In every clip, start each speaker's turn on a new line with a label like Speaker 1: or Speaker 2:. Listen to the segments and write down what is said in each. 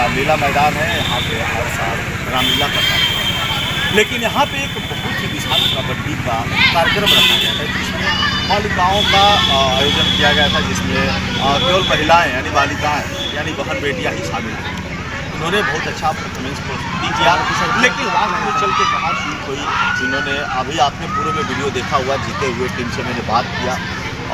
Speaker 1: रामलीला मैदान है, यहाँ पे हर साल रामलीला करता है। लेकिन यहाँ पे एक बहुत ही विशाल कबड्डी का कार्यक्रम रखा गया था, जिसमें बालिकाओं का आयोजन किया गया था, जिसमें केवल महिलाएं यानी बालिकाएं यानी बहन बेटियां ही शामिल थी। उन्होंने बहुत अच्छा परफॉर्मेंस प्रस्तुति किया। लेकिन लास्ट में चल के कहाँ चूक हुई, जिन्होंने अभी आपने पूरे में वीडियो देखा हुआ, जीते हुए टीम से मैंने बात किया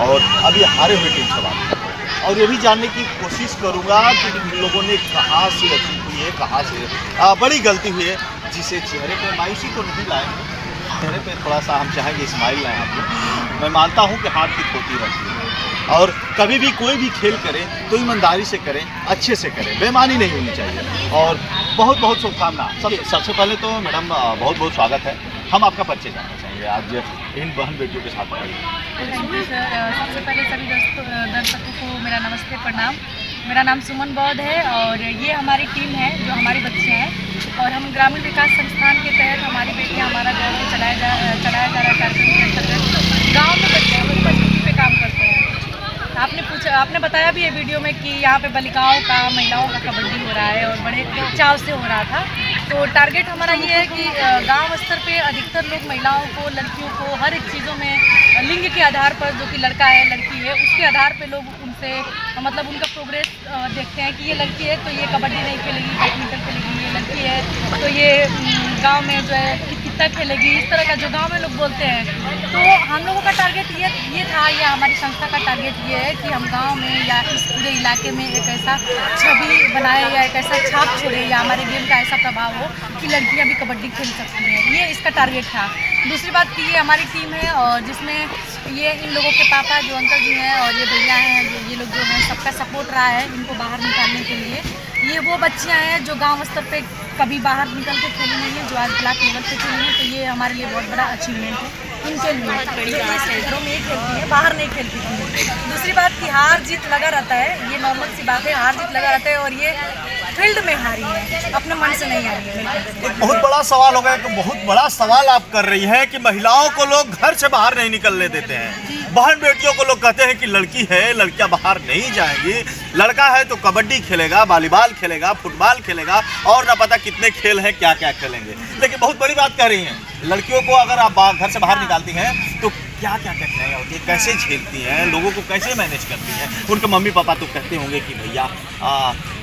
Speaker 1: और अभी हारे हुए टीम से बात किया और ये भी जानने की कोशिश करूँगा कि इन लोगों ने कहाँ से गलती हुई है, कहाँ से बड़ी गलती हुई है, जिसे चेहरे पे मायूसी तो नहीं लाएंगे, चेहरे पे थोड़ा सा हम चाहेंगे स्माइल लाएं आप लोग। मैं मानता हूँ कि हार जीत होती रहती है और कभी भी कोई भी खेल करें तो ईमानदारी से करें, अच्छे से करें, बेईमानी नहीं होनी चाहिए। और बहुत बहुत शुभकामना। सबसे पहले तो मैडम बहुत बहुत स्वागत है। हम आपका परिचय जानना चाहेंगे आज इन बहन बेटियों के साथ।
Speaker 2: Thank you sir. सबसे पहले सभी दर्शकों को मेरा नमस्ते, प्रणाम। मेरा नाम सुमन बौद्ध है और ये हमारी टीम है जो हमारे बच्चे हैं और हम ग्रामीण विकास संस्थान के तहत हमारी बेटियां हमारा गाँव में चलाया जा रहा है कार्यक्रम के अंतर्गत। गाँव में बच्चे हैं वो मजबूती पे काम करते हैं। आपने बताया भी है वीडियो में कि यहाँ पे बालिकाओं का, महिलाओं का कबड्डी हो रहा है और बड़े चाव से हो रहा था। तो टारगेट हमारा ये है कि गांव स्तर पे अधिकतर लोग महिलाओं को, लड़कियों को हर एक चीज़ों में लिंग के आधार पर, जो कि लड़का है लड़की है, उसके आधार पे लोग उनसे मतलब उनका प्रोग्रेस देखते हैं कि ये लड़की है तो ये कबड्डी नहीं खेलेगी, बैडमिंटन खेलेगी, ये लड़की है तो ये गाँव में जो है कितना खेलेगी, इस तरह का जो गाँव में लोग बोलते हैं। तो हम लोगों का टारगेट ये था, या हमारी संस्था का टारगेट ये है कि हम गांव में या इस पूरे इलाके में एक ऐसा छवि बनाए या एक ऐसा छाप छोड़े या हमारे गेम का ऐसा प्रभाव हो कि लड़कियां भी कबड्डी खेल सकती हैं। ये इसका टारगेट था। दूसरी बात कि ये हमारी टीम है और जिसमें ये इन लोगों के पापा जो अंकल जी हैं और ये भैया हैं, ये लोग जो हैं, सबका सपोर्ट रहा है इनको बाहर निकालने के लिए। ये वो बच्चियाँ हैं जो गाँव स्तर पर कभी बाहर निकल के खेली नहीं है, जो आज ब्लॉक लेवल पे खेली हैं, तो ये हमारे लिए बहुत बड़ा अचीवमेंट है इनके लिए। घरों में ही खेलती है, बाहर नहीं खेलती थी। दूसरी बात कि हार जीत लगा रहता है, ये नॉर्मल सी बात है, हार जीत लगा रहता है और ये फील्ड में हारी है, अपने मन से नहीं हारी है।
Speaker 1: एक बहुत बड़ा सवाल होगा, एक बहुत बड़ा सवाल आप कर रही हैं कि महिलाओं को लोग घर से बाहर नहीं निकलने देते हैं। बहन बेटियों को लोग कहते हैं कि लड़की है, लड़कियां बाहर नहीं जाएंगी, लड़का है तो कबड्डी खेलेगा, वॉलीबॉल खेलेगा, फुटबॉल खेलेगा और न पता कितने खेल हैं, क्या क्या खेलेंगे। लेकिन बहुत बड़ी बात कह रही हैं, लड़कियों को अगर आप घर से बाहर निकालती हैं तो क्या क्या कठिनाइयाँ होती है, कैसे झेलती हैं, लोगों को कैसे मैनेज करती हैं। उनके मम्मी पापा तो कहते होंगे कि भैया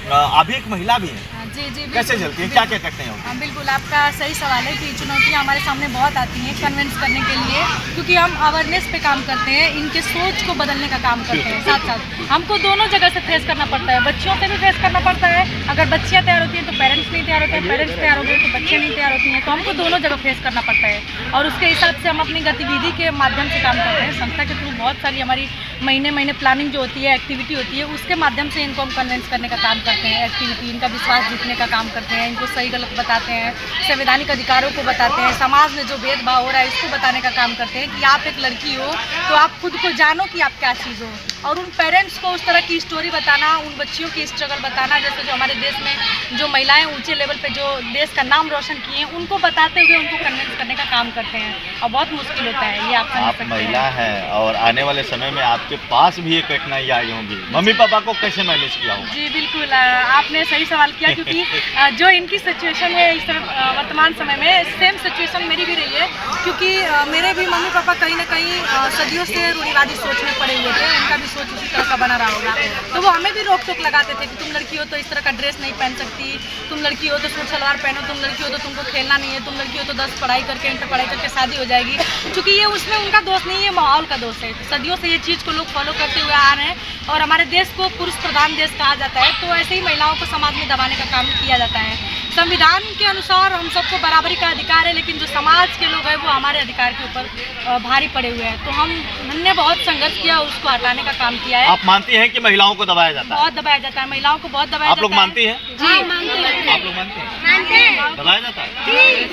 Speaker 1: अभी एक महिला भी है,
Speaker 2: जी
Speaker 1: कैसे झेलती हैं, क्या क्या कठिनाइयाँ होती हैं?
Speaker 2: बिल्कुल, आपका सही सवाल है कि चुनौतियाँ हमारे सामने बहुत आती हैं कन्विंस करने के लिए, क्योंकि हम अवेयरनेस पे काम करते हैं, इनके सोच को बदलने का काम करते हैं। साथ साथ हमको दोनों जगह से फेस करना पड़ता है, बच्चियों से भी फेस करना पड़ता है। अगर बच्चियाँ तैयार होती हैं तो पेरेंट्स नहीं तैयार होते हैं, पेरेंट्स तैयार होते हैं तो बच्चे नहीं तैयार होती हैं, तो हमको दोनों जगह फेस करना पड़ता है। और उसके हिसाब से हम अपनी गतिविधि के माध्यम से काम करते हैं। संस्था के थ्रू बहुत सारी हमारी महीने प्लानिंग जो होती है, एक्टिविटी होती है, उसके माध्यम से इनको हम कन्विंस करने का काम करते हैं। एक्टिविटी, इनका विश्वास जीतने का काम करते हैं, इनको सही गलत बताते हैं, संवैधानिक अधिकारों को बताते हैं, समाज में जो भेदभाव हो रहा है इसको बताने का काम करते हैं कि आप एक लड़की हो तो आप खुद को जानो कि आप क्या चीज़ हो। और उन पेरेंट्स को उस तरह की स्टोरी बताना, उन बच्चियों की स्ट्रगल बताना, जैसे जो हमारे देश में जो महिलाएं ऊंचे लेवल पे जो देश का नाम रोशन किए हैं, उनको बताते हुए उनको कन्विंस करने का काम करते हैं और बहुत मुश्किल होता है। ये आप
Speaker 1: महिला है और आने वाले समय में आपके पास भी ये कठिनाई आई होंगी, मम्मी पापा को कैसे मैनेज किया होगा?
Speaker 2: जी बिल्कुल, आपने सही सवाल किया, क्योंकि जो इनकी सिचुएशन है इस वर्तमान समय में, सेम सिचुएशन मेरी भी रही है। क्योंकि मेरे भी मम्मी पापा कहीं ना कहीं सदियों से रूढ़िवादी सोच में पड़े हुए थे, उनका भी सोच उसी तरह का बना रहा होगा। तो वो हमें भी रोक टोक लगाते थे कि तुम लड़की हो तो इस तरह का ड्रेस नहीं पहन सकती, तुम लड़की हो तो सूट सलवार पहनो, तुम लड़की हो तो तुमको खेलना नहीं है, तुम लड़की हो तो 10 पढ़ाई करके, इंटर पढ़ाई करके शादी हो जाएगी। क्योंकि ये उसमें उनका दोष नहीं है, माहौल का दोष है। सदियों से ये चीज़ को लोग फॉलो करते हुए आ रहे हैं और हमारे देश को पुरुष प्रधान देश कहा जाता है, तो ऐसे ही महिलाओं को समाज में दबाने का काम किया जाता है। संविधान के अनुसार हम सबको बराबरी का अधिकार है, लेकिन जो समाज के लोग हैं वो हमारे अधिकार के ऊपर भारी पड़े हुए हैं। तो हमने बहुत संघर्ष किया और उसको हटाने का काम किया है।
Speaker 1: आप मानती हैं कि महिलाओं को दबाया जाता है?
Speaker 2: बहुत दबाया जाता है, महिलाओं को बहुत दबाया जाता है।
Speaker 1: आप लोग मानती हैं?
Speaker 2: जी मानते हैं।
Speaker 1: आप लोग मानते हैं दबाया जाता है?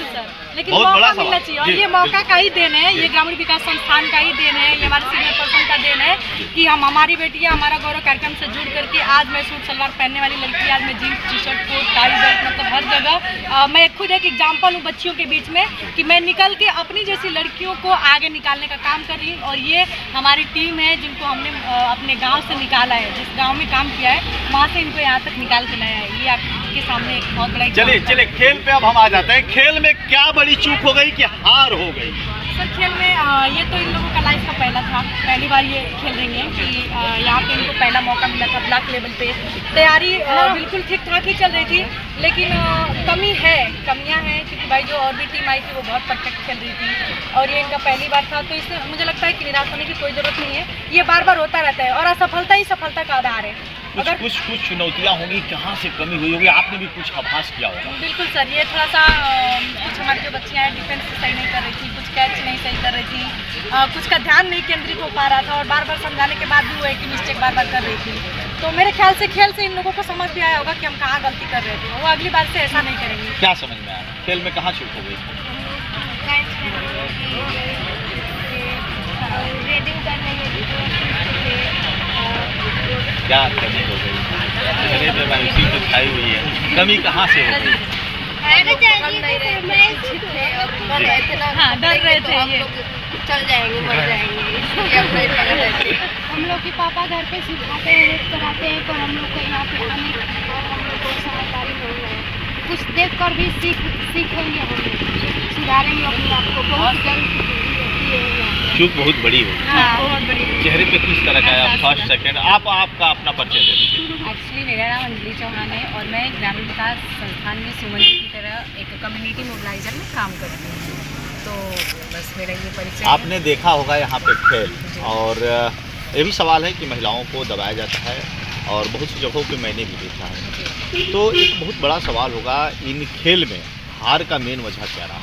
Speaker 2: सर, लेकिन मौका मिलना चाहिए और ये मौका का ही देन है, ये ग्रामीण विकास संस्थान का ही देन है, ये हमारे सीनियर पर्सन का देन है कि हम हमारी बेटियां हमारा गौरव कार्यक्रम से जुड़ करके आज मैं सूट सलवार पहनने वाली लड़की, आज मैं jeans T shirt coat tie belt मतलब हर जगह मैं खुद एक एग्जाम्पल हूँ बच्चियों के बीच में कि मैं निकल के अपनी जैसी लड़कियों को आगे निकालने का काम कर रही हूँ। और ये हमारी टीम है जिनको हमने अपने गांव से निकाला है, जिस गांव में काम किया है वहाँ से इनको यहाँ तक निकाल के लाया है। ये आपके सामने एक बहुत बड़ा
Speaker 1: चलिए खेल पे अब हम आ जाते हैं। खेल में क्या बड़ी चूक हो गई कि हार हो गई?
Speaker 2: सर खेल में ये तो इन लोगों का लाइफ का पहला था, पहली बार ये खेल रही हैं कि यहाँ पे इनको पहला मौका मिला था। ब्लॉक लेवल पे तैयारी बिल्कुल ठीक ठाक ही चल रही थी, लेकिन कमियां हैं क्योंकि भाई जो और भी टीम आई थी वो बहुत परफेक्ट खेल रही थी और ये इनका पहली बार था। तो इससे मुझे लगता है कि निराश होने की कोई ज़रूरत नहीं है, ये बार बार होता रहता है और असफलता ही सफलता का आधार है।
Speaker 1: कुछ चुनौतियाँ होंगी, कहाँ से कमी हुई होगी, आपने भी कुछ आभास किया होगा।
Speaker 2: बिल्कुल सर, ये थोड़ा सा कुछ हमारी जो बच्चियाँ हैं डिफेंस सही नहीं कर रही थी, कुछ कैच नहीं सही कर रही थी, कुछ का ध्यान नहीं केंद्रित हो पा रहा था और बार बार समझाने के बाद भी वो एक ही मिस्टेक बार बार कर रही थी। तो मेरे ख्याल से खेल से इन लोगों को समझ भी आया होगा कि हम कहाँ गलती कर रहे थे, वो अगली बार से ऐसा नहीं करेंगे।
Speaker 1: क्या समझ में आया खेल में कहाँ चूक हो गई? क्या कमी हो गई? चेहरे पे मायूसी तो छाई हुई है, कमी कहाँ से हो गई?
Speaker 2: हाँ, डर रहे थे ये
Speaker 3: चल जाएंगे, मर जाएंगे। हम लोग के पापा घर पे सिखाते हैं, हेल्प कराते हैं, पर हम लोग को यहाँ पे आने और हम लोग को समझदारी नहीं है। कुछ देख कर भी सीखेंगे, हम सुधारेंगे अपने आप को। बहुत जल्द
Speaker 1: चूक बहुत बड़ी हो।
Speaker 2: हाँ, बहुत बड़ी।
Speaker 1: चेहरे पे किस तरह का है? फर्स्ट सेकंड आपका अपना परिचय दे दीजिए।
Speaker 2: एक्चुअली मेरा नाम अंजलि चौहान है और मैं ग्रामीण विकास संस्थान में सुमन जी की तरह एक कम्युनिटी मोबिलाइजर में काम करती हूँ। तो बस मेरा ये परिचय।
Speaker 1: आपने देखा होगा यहाँ पे खेल, और ये भी सवाल है कि महिलाओं को दबाया जाता है और बहुत सी जगहों पे मैंने भी देखा है। तो एक बहुत बड़ा सवाल होगा, इन खेल में हार का मेन वजह क्या रहा?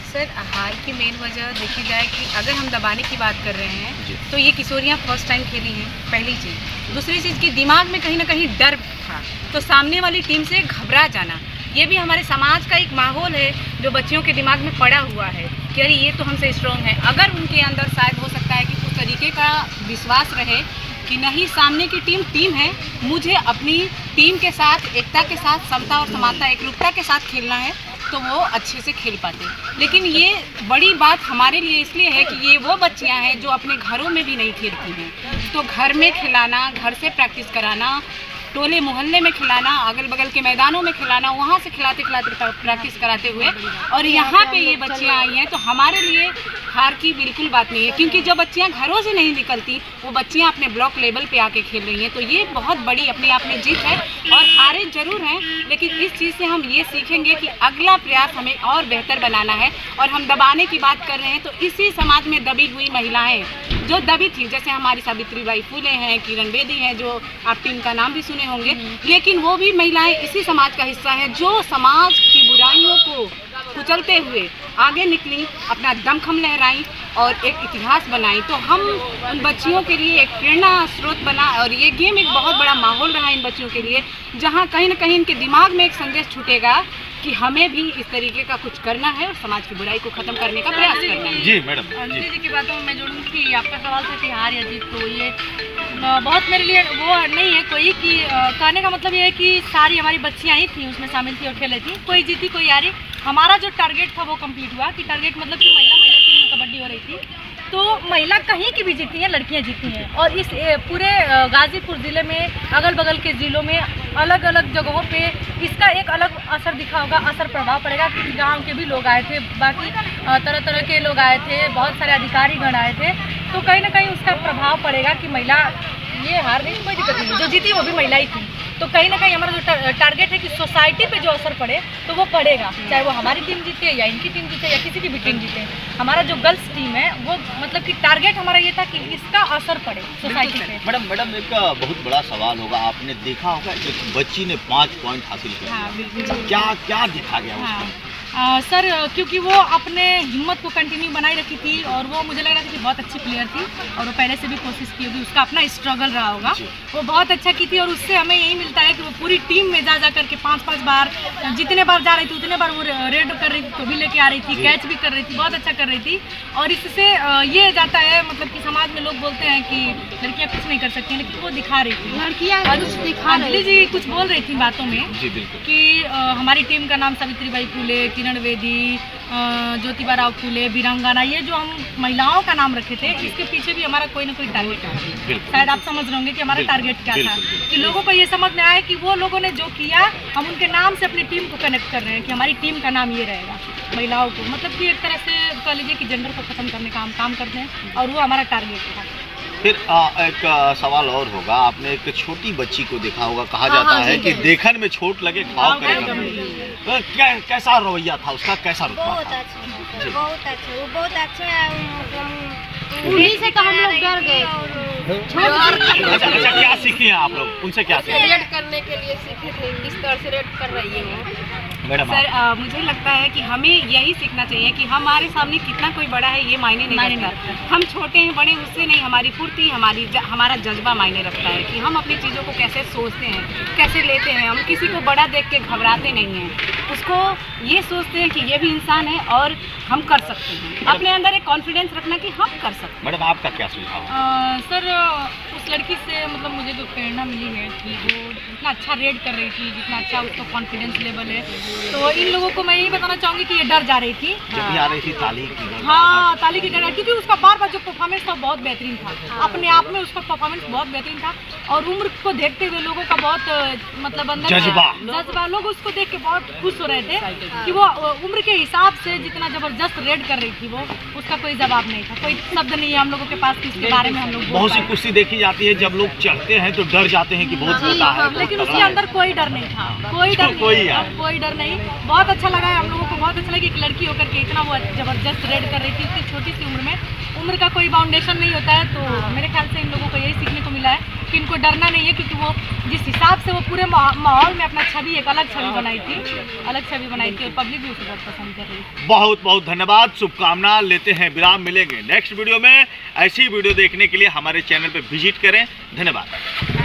Speaker 2: सर हार की मेन वजह देखी जाए कि अगर हम दबाने की बात कर रहे हैं तो ये किशोरियाँ फर्स्ट टाइम खेली हैं, पहली चीज़। दूसरी चीज़ कि दिमाग में कहीं ना कहीं डर था, तो सामने वाली टीम से घबरा जाना, ये भी हमारे समाज का एक माहौल है जो बच्चियों के दिमाग में पड़ा हुआ है कि अरे ये तो हमसे स्ट्रॉन्ग है। अगर उनके अंदर शायद हो सकता है कि उस तरीके का विश्वास रहे कि नहीं, सामने की टीम है, मुझे अपनी टीम के साथ एकता के साथ समता और समानता एकरूपता के साथ खेलना है, तो वो अच्छे से खेल पाते। लेकिन ये बड़ी बात हमारे लिए इसलिए है कि ये वो बच्चियां हैं जो अपने घरों में भी नहीं खेलती हैं। तो घर में खिलाना, घर से प्रैक्टिस कराना, टोले मोहल्ले में खिलाना, अगल बगल के मैदानों में खिलाना, वहाँ से खिलाते प्रैक्टिस कराते हुए और यहाँ पे ये बच्चियाँ आई हैं, तो हमारे लिए हार की बिल्कुल बात नहीं है। क्योंकि जो बच्चियाँ घरों से नहीं निकलती वो बच्चियाँ अपने ब्लॉक लेवल पे आके खेल रही हैं, तो ये बहुत बड़ी अपने आप में जीत है। और हारें जरूर हैं, लेकिन इस चीज़ से हम ये सीखेंगे कि अगला प्रयास हमें और बेहतर बनाना है। और हम दबाने की बात कर रहे हैं तो इसी समाज में दबी हुई महिलाएँ जो दबी थी, जैसे हमारी सावित्रीबाई फुले हैं, किरण बेदी हैं, जो आप टीम का नाम भी सुने होंगे, लेकिन वो भी महिलाएं इसी समाज का हिस्सा हैं जो समाज की बुराइयों को कुचलते हुए आगे निकली, अपना दमखम लहराई और एक इतिहास बनाई। तो हम उन बच्चियों के लिए एक प्रेरणा स्रोत बना और ये गेम एक बहुत बड़ा माहौल रहा इन बच्चियों के लिए, जहाँ कहीं ना कहीं इनके दिमाग में एक संदेश छूटेगा कि हमें भी इस तरीके का कुछ करना है और समाज की बुराई को खत्म करने का प्रयास करना है।
Speaker 1: जी मैडम,
Speaker 2: अंजलि जी की बातों में मैं जोड़ूँ कि आपका सवाल था कि हार या जीत, तो ये बहुत मेरे लिए वो नहीं है कोई कि कहने का मतलब ये है कि सारी हमारी बच्चियाँ ही थी उसमें शामिल थी और खेल रही थी, कोई जीती कोई हारी। हमारा जो टारगेट था वो कंप्लीट हुआ कि टारगेट मतलब कि महिला टीम में कबड्डी हो रही थी, तो महिला कहीं की भी जीती हैं, लड़कियां जीती हैं। और इस पूरे गाजीपुर ज़िले में अगल बगल के ज़िलों में अलग अलग जगहों पे इसका एक अलग असर दिखा होगा, असर प्रभाव पड़ेगा। क्योंकि गांव के भी लोग आए थे, बाकी तरह तरह के लोग आए थे, बहुत सारे अधिकारीगण आए थे, तो कहीं ना कहीं उसका प्रभाव पड़ेगा कि महिला ये हार गई, कोई दिक्कत नहीं, जो जीती वो भी महिला ही थी। तो कहीं ना कहीं हमारा जो टारगेट है कि सोसाइटी पे जो असर पड़े तो वो पड़ेगा, चाहे वो हमारी टीम जीते या इनकी टीम जीते या किसी की भी टीम जीते। हमारा जो गर्ल्स टीम है वो मतलब कि टारगेट हमारा ये था कि इसका असर पड़े सोसाइटी पे।
Speaker 1: मैडम एक बहुत बड़ा सवाल होगा, आपने देखा होगा एक बच्ची ने 5 पॉइंट हासिल किया,
Speaker 2: हाँ, बिल्कुल।
Speaker 1: क्या दिखा गया उसमें?
Speaker 2: सर क्योंकि वो अपने हिम्मत को कंटिन्यू बनाए रखी थी और वो मुझे लग रहा था कि बहुत अच्छी प्लेयर थी और वो पहले से भी कोशिश की होगी, उसका अपना स्ट्रगल रहा होगा, वो बहुत अच्छा की थी और उससे हमें यही मिलता है कि वो पूरी टीम में जा करके 5-5 बार जितने बार जा रही थी उतने बार वो रेड कर रही थी, तो भी लेके आ रही थी, कैच भी कर रही थी, बहुत अच्छा कर रही थी। और इससे ये जाता है मतलब कि समाज में लोग बोलते हैं कि लड़कियाँ कुछ नहीं कर सकती, लेकिन वो दिखा रही थी,
Speaker 3: लड़कियाँ कुछ दिखा
Speaker 2: अंजलि जी कुछ बोल रही थी बातों में
Speaker 1: जी बिल्कुल
Speaker 2: कि हमारी टीम का नाम सावित्रीबाई फुले, किरण बेदी, ज्योतिबा राव फुले, वीरांगना, ये जो हम महिलाओं का नाम रखे थे, इसके पीछे भी हमारा कोई ना कोई टारगेट है। शायद आप समझ रहे होंगे कि हमारा टारगेट क्या था, कि लोगों को ये समझ में आया कि वो लोगों ने जो किया हम उनके नाम से अपनी टीम को कनेक्ट कर रहे हैं कि हमारी टीम का नाम ये रहेगा, महिलाओं को, मतलब कि एक तरह से कह लीजिए कि जेंडर को खत्म करने का हम काम करते हैं और वो हमारा टारगेट था।
Speaker 1: फिर एक सवाल और होगा, आपने एक छोटी बच्ची को देखा होगा, कहा जाता है कि देखन में छोट लगे घाव करेगा, तो कैसा रवैया था उसका, कैसा रुतबा
Speaker 3: बहुत
Speaker 1: था?
Speaker 3: अच्छा, बहुत अच्छा, वो बहुत अच्छा है।
Speaker 2: उन्हीं से तो हम लोग डर गए।
Speaker 1: अच्छा क्या सीखे हैं आप लोग, उनसे क्या सीखे?
Speaker 4: रेड करने के लिए सीखे थे, किस तरह से रेड कर रही है वो।
Speaker 1: मैडम
Speaker 4: सर मुझे लगता है कि हमें यही सीखना चाहिए कि हमारे सामने कितना कोई बड़ा है ये मायने नहीं रखता, हम छोटे हैं बड़े उससे नहीं, हमारी फुर्ती हमारा जज्बा मायने रखता है कि हम अपनी चीज़ों को कैसे सोचते हैं, कैसे लेते हैं। हम किसी को बड़ा देख के घबराते नहीं हैं, उसको ये सोचते हैं कि ये भी इंसान है और हम कर सकते हैं, अपने अंदर एक कॉन्फिडेंस रखना कि हम कर सकते हैं।
Speaker 1: मैडम आपका क्या सुझाव है?
Speaker 2: सर उस लड़की से मतलब मुझे जो प्रेरणा मिली है कि वो इतना अच्छा रेड कर रही थी, जितना अच्छा उसका कॉन्फिडेंस लेवल है, तो इन लोगों को मैं यही बताना चाहूँगी कि ये डर जा रही थी
Speaker 1: जब भी आ रही थी ताली की,
Speaker 2: हाँ ताली की डर, क्योंकि उसका बार बार जो परफॉर्मेंस था बहुत बेहतरीन था, अपने आप में उसका परफॉर्मेंस बहुत बेहतरीन था और उम्र को देखते हुए लोगों का बहुत मतलब अंदर जज्बा, लोग उसको देख के बहुत खुश हो रहे थे कि वो उम्र के हिसाब से जितना जबरदस्त रेड कर रही थी वो, उसका कोई जवाब नहीं था, कोई शब्द नहीं है हम लोगों के पास कि इसके बारे में हम लोग
Speaker 1: बहुत सी कुश्ती देखी जाती है, जब लोग चढ़ते हैं तो डर जाते हैं कि बहुत होता है,
Speaker 2: लेकिन उसके अंदर कोई डर नहीं था, कोई डर नहीं। बहुत अच्छा लगा है हम लोगों को, बहुत अच्छा लगा कि एक लड़की होकर के इतना वो जबरदस्त रेड कर रही थी इतनी छोटी सी उम्र में। उम्र का कोई बाउंडेशन नहीं होता है, तो मेरे ख्याल से इन लोगों को यही सीखने को मिला है कि इनको डरना नहीं है, क्योंकि वो जिस हिसाब से वो पूरे माहौल में अपना छवि, एक अलग छवि बनाई थी और पब्लिक भी उसे बहुत पसंद कर रही है।
Speaker 1: बहुत बहुत धन्यवाद, शुभकामना लेते हैं, विराम, मिलेंगे नेक्स्ट वीडियो में। ऐसी वीडियो देखने के लिए हमारे चैनल पे विजिट करें, धन्यवाद।